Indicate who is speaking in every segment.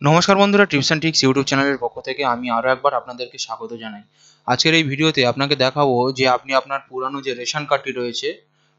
Speaker 1: নমস্কার বন্ধুরা, tips and tricks YouTube চ্যানেলের পক্ষ থেকে আমি আরও একবার আপনাদেরকে স্বাগত জানাই। আজকের এই ভিডিওতে আপনাকে দেখাবো যে আপনি আপনার পুরানো যে রেশন কার্ডটি রয়েছে,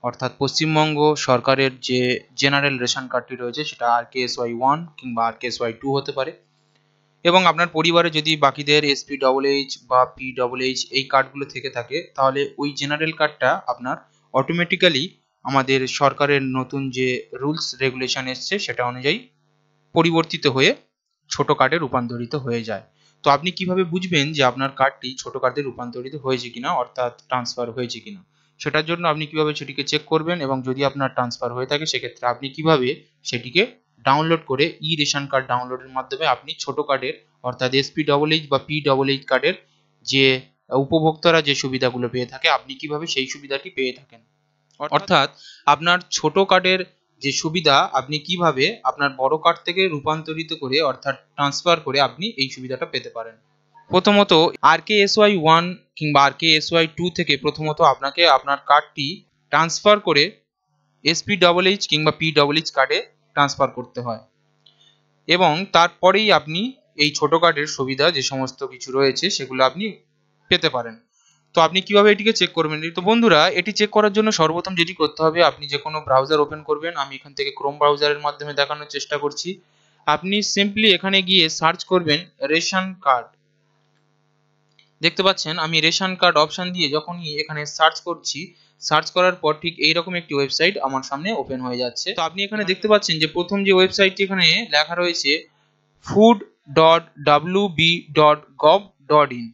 Speaker 1: অর্থাৎ পশ্চিমবঙ্গ সরকারের যে জেনারেল রেশন কার্ডটি রয়েছে সেটা RKSY 1 কিংবা RKSY 2 হতে পারে, এবং আপনার পরিবারে যদি বাকিদের SP-HH বা PHH এই কার্ডগুলো থেকে থাকে, তাহলে ওই জেনারেল কার্ডটা আপনার অটোমেটিক্যালি আমাদের সরকারের নতুন যে রুলস রেগুলেশন এসছে সেটা অনুযায়ী পরিবর্তিত হয়ে ছোট কার্ডে রূপান্তরিত হয়ে যায়। তো আপনি কিভাবে বুঝবেন যে আপনার কার্ডটি ছোট কার্ডে রূপান্তরিত হয়েছে কিনা, অর্থাৎ ট্রান্সফার হয়েছে কিনা? সেটার জন্য আপনি কিভাবে সেটিকে চেক করবেন, এবং যদি আপনার ট্রান্সফার হয়ে থাকে সেক্ষেত্রে আপনি কিভাবে সেটিকে ডাউনলোড করে রেশন কার্ড ডাউনলোডের মাধ্যমে আপনি ছোট কার্ডের অর্থাৎ SP-HH বা PHH কার্ডের যে উপভোক্তারা যে সুবিধাগুলো পেয়ে থাকে আপনি কিভাবে সেই সুবিধাটি পেয়ে থাকেন। অর্থাৎ আপনার ছোট কার্ডের যে সুবিধা আপনি কিভাবে আপনার বড় কার্ড থেকে রূপান্তরিত করে অর্থাৎ ট্রান্সফার করে আপনি এই সুবিধাটা পেতে পারেন। প্রথমত RKSY 1 কিংবা RKSY 2 থেকে প্রথমত আপনাকে আপনার কার্ডটি ট্রান্সফার করে SP-HH কিংবা PHH কার্ডে ট্রান্সফার করতে হয়, এবং তারপরেই আপনি এই ছোট কার্ডের সুবিধা যে সমস্ত কিছু রয়েছে সেগুলো আপনি পেতে পারেন। তো আপনি কিভাবে এটিকে চেক করবেন? তো বন্ধুরা, এটি চেক করার জন্য সর্বপ্রথম যেটি করতে হবে, আপনি যে কোনো ব্রাউজার ওপেন করবেন। আমি এখান থেকে ক্রোম ব্রাউজারের মাধ্যমে দেখানোর চেষ্টা করছি। আপনি সিম্পলি এখানে গিয়ে সার্চ করবেন রেশন কার্ড। দেখতে পাচ্ছেন আমি রেশন কার্ড অপশন দিয়ে যখনই এখানে সার্চ করছি, সার্চ করার পর ঠিক এইরকম একটি ওয়েবসাইট আমার সামনে ওপেন হয়ে যাচ্ছে। তো আপনি এখানে দেখতে পাচ্ছেন যে প্রথম যে ওয়েবসাইটটি এখানে লেখা রয়েছে food.wb.gov.in।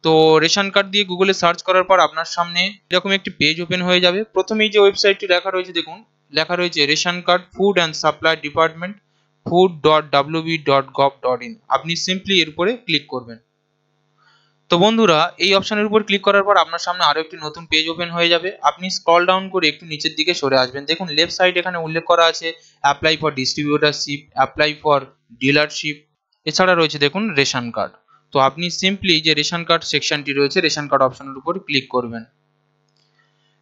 Speaker 1: তো রেশন কার্ড দিয়ে গুগলে সার্চ করার পর আপনার সামনে এরকম একটি পেজ ওপেন হয়ে যাবে। প্রথমেই যে ওয়েবসাইটটি লেখা রয়েছে দেখুন, লেখা রয়েছে ration card food and supply department food.wb.gov.in। আপনি সিম্পলি এর উপরে ক্লিক করবেন। তো বন্ধুরা, এই অপশনের উপর ক্লিক করার পর আপনার সামনে আরো একটি নতুন পেজ ওপেন হয়ে যাবে। আপনি স্ক্রল ডাউন করে একটু নিচের দিকে সরে আসবেন। দেখুন লেফট সাইড এখানে উল্লেখ করা আছে apply for distributorship, apply for dealership, এছাড়া রয়েছে দেখুন রেশন কার্ড। তো আপনি সিম্পলি যে রেশন কার্ড সেকশনটি রয়েছে রেশন কার্ড অপশনের উপর ক্লিক করবেন।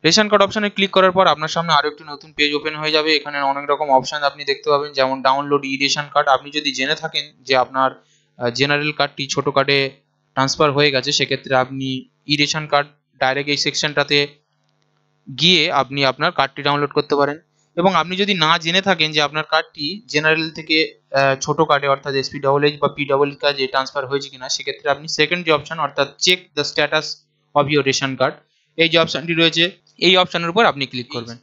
Speaker 1: রেশন কার্ড অপশনে ক্লিক করার পর আপনার সামনে আরো একটি নতুন পেজ ওপেন হয়ে যাবে। এখানে অনেক রকম অপশন আপনি দেখতে পাবেন, যেমন ডাউনলোড রেশন কার্ড। আপনি যদি জেনে থাকেন যে আপনার জেনারেল কার্ডটি ছোট কার্ডে ট্রান্সফার হয়ে গেছে, সেক্ষেত্রে আপনি রেশন কার্ড ডাইরেক্ট এই সেকশনটাতে গিয়ে আপনি আপনার কার্ডটি ডাউনলোড করতে পারেন। এবং আপনি যদি না জেনে থাকেন যে আপনার কার্ডটি জেনারেল থেকে ছোট কার্ডে অর্থাৎ SP-HH বা PHH কার্ডে ট্রান্সফার হয়েছে কিনা, সেক্ষেত্রে আপনি সেকেন্ড যে অপশন অর্থাৎ check the status of your ration card, এই যে অপশনটি রয়েছে এই অপশনের উপর আপনি ক্লিক করবেন।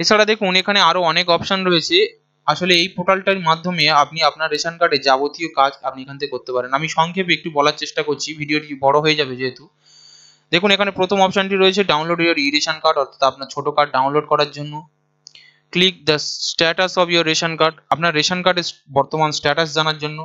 Speaker 1: এছাড়া দেখুন এখানে আরো অনেক অপশন রয়েছে। আসলে এই পোর্টালটার মাধ্যমে আপনি আপনার রেশন কার্ডে যাবতীয় কাজ আপনি এখান থেকে করতে পারেন। আমি সংক্ষেপে একটু বলার চেষ্টা করছি, ভিডিওটি বড় হয়ে যাবে যেহেতু। দেখুন এখানে প্রথম অপশনটি রয়েছে ডাউনলোড ইউর রেশন কার্ড, অর্থাৎ আপনার ছোট কার্ড ডাউনলোড করার জন্য। Click the status of your ration card, আপনার রেশন কার্ডের বর্তমান স্ট্যাটাস জানার জন্য।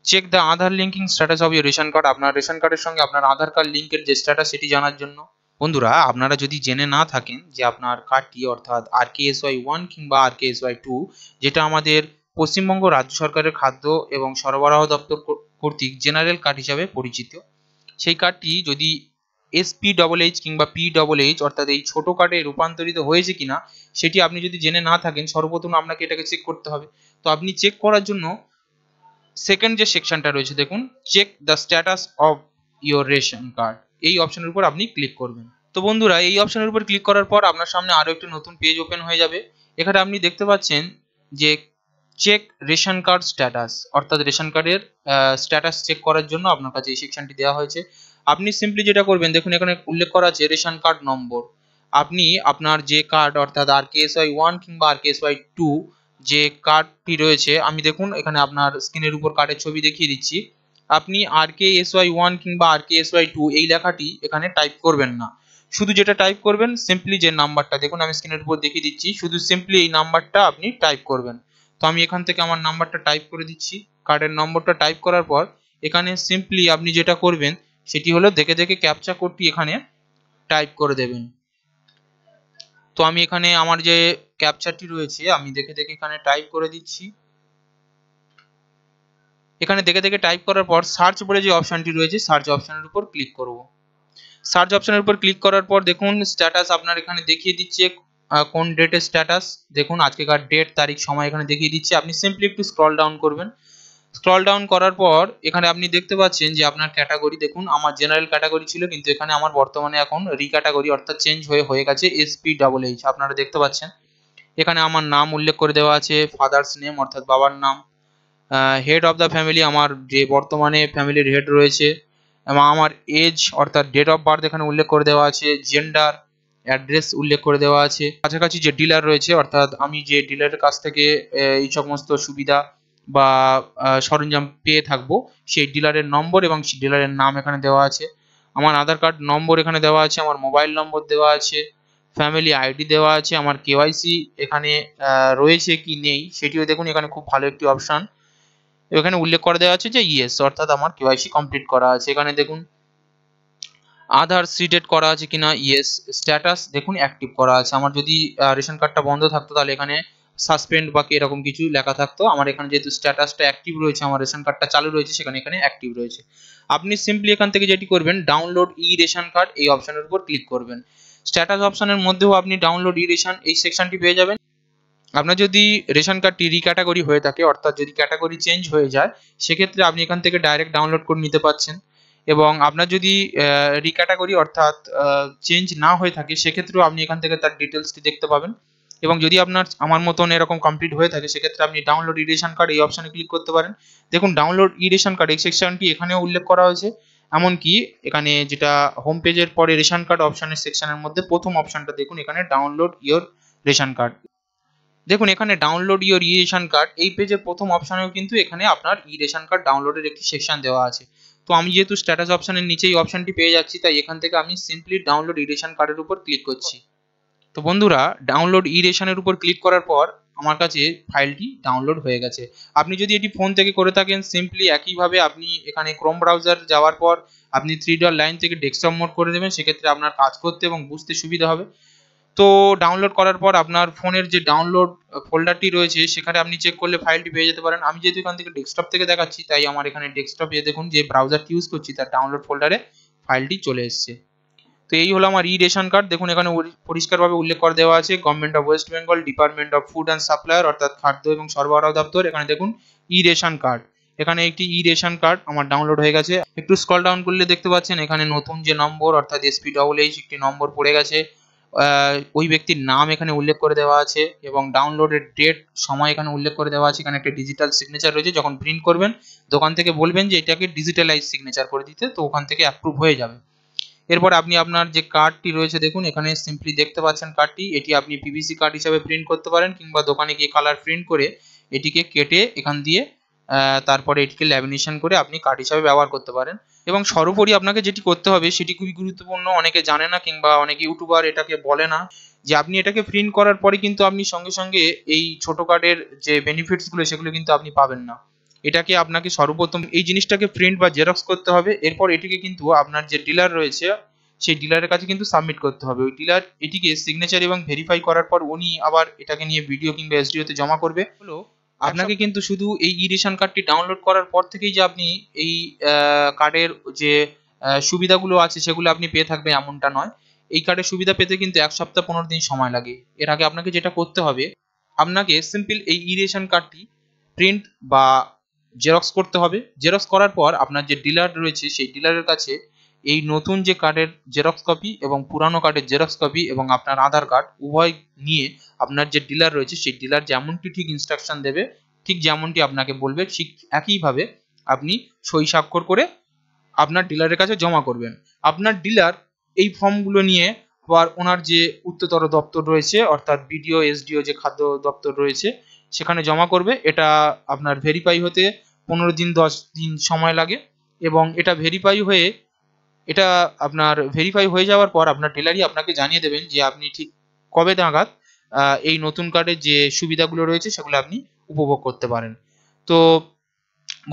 Speaker 1: Check the Aadhaar linking status of your ration card, আপনার রেশন কার্ডের সঙ্গে আপনার আধার কার্ড লিঙ্কের যে স্ট্যাটাস সেটি জানার জন্য। বন্ধুরা, আপনারা যদি জেনে না থাকেন যে আপনার কার্ডটি অর্থাৎ RKSY 1 কিংবা RKSY 2, যেটা আমাদের পশ্চিমবঙ্গ রাজ্য সরকারের খাদ্য এবং সরবরাহ দপ্তর কর্তৃক জেনারেল কার্ড হিসাবে পরিচিত, সেই কার্ডটি যদি SP-HH কিংবা PHH অর্থাৎ এই ছোট কার্ডে রূপান্তরিত হয়েছে কিনা সেটি আপনি যদি জেনে না থাকেন, সর্বপ্রথম আপনাকে এটাকে চেক করতে হবে। তো আপনি চেক করার জন্য সেকেন্ড যে সেকশনটা রয়েছে দেখুন, check the status of your ration card, এই অপশনের উপর আপনি ক্লিক করবেন। তো বন্ধুরা, এই অপশনের উপর ক্লিক করার পর আপনার সামনে আরো একটি নতুন পেজ ওপেন হয়ে যাবে। এখানে আপনি দেখতে পাচ্ছেন যে চেক রেশন কার্ড স্ট্যাটাস, অর্থাৎ রেশন কার্ডের স্ট্যাটাস চেক করার জন্য আপনার কাছে এই সেকশনটি দেওয়া হয়েছে। আপনি সিম্পলি যেটা করবেন, দেখুন এখানে উল্লেখ করা আছে রেশন কার্ড নম্বর। আপনি আপনার যে কার্ড অর্থাৎ RKSY 1 কিংবা RKSY 2 যে কার্ডটি রয়েছে, আমি দেখুন এখানে আপনার স্ক্রিনের উপর কার্ডের ছবি দেখিয়ে দিচ্ছি। আপনি RKSY 1 কিংবা RKSY 2 এই লেখাটি এখানে টাইপ করবেন না। শুধু যেটা টাইপ করবেন সিম্পলি যে নাম্বারটা দেখুন আমি স্ক্রিনের উপর দেখিয়ে দিচ্ছি, শুধু সিম্পলি এই নাম্বারটা আপনি টাইপ করবেন। তো আমি এখান থেকে আমার নাম্বারটা টাইপ করে দিচ্ছি। কার্ডের নম্বরটা টাইপ করার পর এখানে সিম্পলি আপনি যেটা করবেন সেটি হলো দেখে দেখে ক্যাপচা কোডটি এখানে টাইপ করে দেবেন। তো আমি এখানে আমার যে ক্যাপচারটি রয়েছে আমি দেখে দেখে এখানে টাইপ করে দিচ্ছি। এখানে দেখে দেখে টাইপ করার পর সার্চ বলে যে অপশনটি রয়েছে সার্চ অপশনের উপর ক্লিক করব। সার্চ অপশনের উপর ক্লিক করার পর দেখুন স্ট্যাটাস আপনার এখানে দেখিয়ে দিচ্ছে কোন ডেটের স্ট্যাটাস। দেখুন আজকেকার ডেট, তারিখ, সময় এখানে দেখিয়ে দিচ্ছে। আপনি সিম্পলি একটু স্ক্রল ডাউন করবেন। স্ক্রল ডাউন করার পর এখানে আপনি দেখতে পাচ্ছেন যে আপনার ক্যাটাগরি, দেখুন আমার জেনারেল ক্যাটাগরি ছিল, কিন্তু এখানে আমার বর্তমানে এখন রিক্যাটাগরি অর্থাৎ চেঞ্জ হয়ে গেছে SPHH। আপনারা দেখতে পাচ্ছেন এখানে আমার নাম উল্লেখ করে দেওয়া আছে, ফাদার্স নেম অর্থাৎ বাবার নাম, হেড অফ দ্য ফ্যামিলি আমার যে বর্তমানে ফ্যামিলির হেড রয়েছে, এবং আমার এজ অর্থাৎ ডেট অফ বার্থ এখানে উল্লেখ করে দেওয়া আছে, জেন্ডার, অ্যাড্রেস উল্লেখ করে দেওয়া আছে, কাছাকাছি যে ডিলার রয়েছে অর্থাৎ আমি যে ডিলারের কাছ থেকে এই সমস্ত সুবিধা বা সরঞ্জাম পেয়ে থাকবো সেই ডিলারের নম্বর এবং ডিলারের নাম এখানে দেওয়া আছে, আমার আধার কার্ড নম্বর এখানে দেওয়া আছে, আমার মোবাইল নম্বর দেওয়া আছে, ফ্যামিলি আইডি দেওয়া আছে, আমার কেওয়াইসি এখানে রয়েছে কি নেই সেটিও দেখুন এখানে খুব ভালো একটি অপশন এখানে উল্লেখ করে দেওয়া আছে যে ইয়েস অর্থাৎ আমার কেওয়াইসি কমপ্লিট করা আছে। এখানে দেখুন আধার সিডেড করা আছে কিনা, ইয়েস। স্ট্যাটাস দেখুন অ্যাক্টিভ করা আছে, আমার যদি রেশন কার্ডটা বন্ধ থাকতো তাহলে এখানে সাসপেন্ড বা এরকম কিছু লেখা থাকতো, আমার এখানে যেহেতু স্ট্যাটাসটা অ্যাক্টিভ রয়েছে, আমার রেশন কার্ডটা চালু রয়েছে, সেখানে এখানে অ্যাক্টিভ রয়েছে। আপনি সিম্পলি এখান থেকে যেটি করবেন ডাউনলোড ই রেশন কার্ড এই অপশনের উপর ক্লিক করবেন। স্ট্যাটাস অপশনের মধ্যেও আপনি ডাউনলোড ই রেশন এই সেকশনটি পেয়ে যাবেন। আপনার যদি রেশন কার্ডটি রিক্যাটাগরি হয়ে থাকে অর্থাৎ যদি ক্যাটাগরি চেঞ্জ হয়ে যায় সেক্ষেত্রে আপনি এখান থেকে ডাইরেক্ট ডাউনলোড করে নিতে পারছেন, এবং আপনার যদি রিক্যাটাগরি অর্থাৎ চেঞ্জ না হয়ে থাকে সেক্ষেত্রেও আপনি এখান থেকে তার ডিটেলসটি দেখতে পাবেন, এবং যদি আপনার আমার মতন এরকম কমপ্লিট হয়ে থাকে সেক্ষেত্রে আপনি ডাউনলোড ই রেশন কার্ড এই অপশনে ক্লিক করতে পারেন। দেখুন ডাউনলোড ই রেশন কার্ড এই সেকশনটি এখানেও উল্লেখ করা হয়েছে, এমনকি এখানে যেটা হোম পেজের পরে রেশন কার্ড অপশনের সেকশনের মধ্যে প্রথম অপশনটা দেখুন এখানে ডাউনলোড ইওর রেশন কার্ড, দেখুন এখানে download your E ration card এই পেজের প্রথম অপশনেও কিন্তু এখানে আপনার ই রেশন কার্ড ডাউনলোডের একটি সেকশন দেওয়া আছে। তো আমি যেহেতু স্ট্যাটাস অপশনের নিচে এই অপশনটি পেয়ে যাচ্ছি তাই এখান থেকে আমি সিম্পলি ডাউনলোড ই রেশন কার্ডের উপর ক্লিক করছি। তো বন্ধুরা ডাউনলোড ই রেশনের উপর ক্লিক করার পর আমার কাছে ফাইলটি ডাউনলোড হয়ে গেছে। আপনি যদি এটি ফোন থেকে করে থাকেন সিম্পলি একইভাবে আপনি এখানে ক্রোম ব্রাউজার যাওয়ার পর আপনি 3 ডট লাইন থেকে ডেস্কটপ মোড করে দেবেন, সেক্ষেত্রে আপনার কাজ করতে এবং বুঝতে সুবিধা হবে। তো ডাউনলোড করার পর আপনার ফোনের যে ডাউনলোড ফোল্ডারটি রয়েছে সেখানে আপনি চেক করলে ফাইলটি পেয়ে যেতে পারেন। আমি যেহেতু এখান থেকে ডেস্কটপ থেকে দেখাচ্ছি তাই আমার এখানে ডেস্কটপে দেখুন যে ব্রাউজারটি ইউজ করছি তার ডাউনলোড ফোল্ডারে ফাইলটি চলে এসেছে। তো এই হলো আমার ই রেশন কার্ড, দেখুন এখানে পরিষ্কারভাবে উল্লেখ করে দেওয়া আছে government of West Bengal, department of food and supplier অর্থাৎ খাদ্য এবং সরবরাহ দপ্তর। এখানে দেখুন ই রেশন কার্ড, এখানে একটি ই রেশন কার্ড আমার ডাউনলোড হয়ে গেছে। একটু স্ক্রল ডাউন করলে দেখতে পাচ্ছেন এখানে নতুন যে নম্বর অর্থাৎ SPHH একটি নম্বর পড়ে গেছে, ওই ব্যক্তির নাম এখানে উল্লেখ করে দেওয়া আছে এবং ডাউনলোডের ডেট সময় এখানে উল্লেখ করে দেওয়া আছে। এখানে একটা ডিজিটাল সিগনেচার রয়েছে, যখন প্রিন্ট করবেন দোকান থেকে বলবেন যে এটাকে ডিজিটালাইজ সিগনেচার করে দিতে, তো ওখান থেকে অ্যাপ্রুভ হয়ে যাবে। এরপর আপনি আপনার যে কার্ডটি রয়েছে দেখুন এখানে সিম্পলি দেখতে পাচ্ছেন কার্ডটি, এটি আপনি PVC কার্ড হিসাবে প্রিন্ট করতে পারেন কিংবা দোকানে গিয়ে কালার প্রিন্ট করে এটিকে কেটে এখান দিয়ে তারপরে এটিকে ল্যামিনেশন করে আপনি কার্ড হিসাবে ব্যবহার করতে পারেন। এবং সর্বোপরি আপনাকে যেটি করতে হবে সেটি খুবই গুরুত্বপূর্ণ, অনেকে জানে না কিংবা অনেকে ইউটিউবার এটাকে বলে না, যে আপনি এটাকে প্রিন্ট করার পরে কিন্তু আপনি সঙ্গে সঙ্গে এই ছোট কার্ডের যে বেনিফিটসগুলো সেগুলো কিন্তু আপনি পাবেন না। এটাকে আপনাকে সর্বপ্রথম এই জিনিসটাকে প্রিন্ট বা জেরক্স করতে হবে, এরপর এটিকে কিন্তু আপনার যে ডিলার রয়েছে সেই ডিলারের কাছে কিন্তু সাবমিট করতে হবে। ওই ডিলার এটিকে সিগনেচার এবং ভেরিফাই করার পর উনি আবার এটাকে নিয়ে ভিডিও কিংবা SDO তে জমা করবে। হলো আপনাকে কিন্তু শুধু এই ই রেশন কার্ডটি ডাউনলোড করার পর থেকেই যে আপনি এই কার্ডের যে সুবিধাগুলো আছে সেগুলো আপনি পেয়ে থাকবেন এমনটা নয়। এই কার্ডের সুবিধা পেতে কিন্তু 1 সপ্তাহ 15 দিন সময় লাগে। এর আগে আপনাকে যেটা করতে হবে, আপনাকে সিম্পল এই ই রেশন কার্ডটি প্রিন্ট বা জেরক্স করতে হবে। জেরক্স করার পর আপনার যে ডিলার রয়েছে সেই ডিলারের কাছে এই নতুন যে কার্ডের জেরক্স কপি এবং পুরানো কার্ডের জেরক্স কপি এবং আপনার আধার কার্ড উভয় নিয়ে আপনার যে ডিলার রয়েছে সেই ডিলার যেমনটি ঠিক ইনস্ট্রাকশন দেবে, ঠিক যেমনটি আপনাকে বলবে ঠিক একইভাবে আপনি সই স্বাক্ষর করে আপনার ডিলারের কাছে জমা করবেন। আপনার ডিলার এই ফর্মগুলো নিয়ে আবার ওনার যে উচ্চতর দপ্তর রয়েছে অর্থাৎ BDO SDO যে খাদ্য দপ্তর রয়েছে সেখানে জমা করবে। এটা আপনার ভেরিফাই হতে 15 দিন 10 দিন সময় লাগে, এবং এটা ভেরিফাই হয়ে যাওয়ার পর আপনার ডিলারই আপনাকে জানিয়ে দেবেন যে আপনি ঠিক কবে নাগাদ এই নতুন কার্ডের যে সুবিধাগুলো রয়েছে সেগুলো আপনি উপভোগ করতে পারেন। তো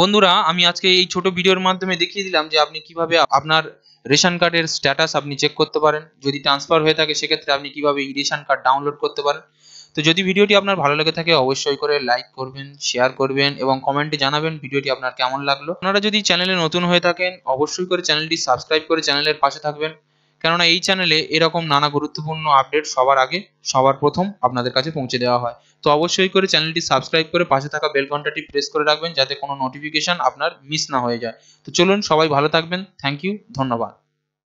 Speaker 1: বন্ধুরা আমি আজকে এই ছোট ভিডিওর মাধ্যমে দেখিয়ে দিলাম যে আপনি কিভাবে আপনার রেশন কার্ডের স্ট্যাটাস আপনি চেক করতে পারেন, যদি ট্রান্সফার হয়ে থাকে সেক্ষেত্রে আপনি কিভাবে ই রেশন কার্ড ডাউনলোড করতে পারেন। তো যদি ভিডিওটি আপনার ভালো লেগে থাকে অবশ্যই করে লাইক করবেন, শেয়ার করবেন এবং কমেন্টে জানাবেন ভিডিওটি আপনার কেমন লাগলো। আপনারা যদি চ্যানেলে নতুন হয়ে থাকেন অবশ্যই করে চ্যানেলটি সাবস্ক্রাইব করে চ্যানেলের পাশে থাকবেন, কেননা এই চ্যানেলে এরকম নানা গুরুত্বপূর্ণ আপডেট সবার আগে সবার প্রথম আপনাদের কাছে পৌঁছে দেওয়া হয়। তো অবশ্যই করে চ্যানেলটি সাবস্ক্রাইব করে পাশে থাকা বেল ঘন্টাটি প্রেস করে রাখবেন যাতে কোনো নোটিফিকেশন আপনার মিস না হয়ে যায়। তো চলুন সবাই ভালো থাকবেন। থ্যাংক ইউ, ধন্যবাদ।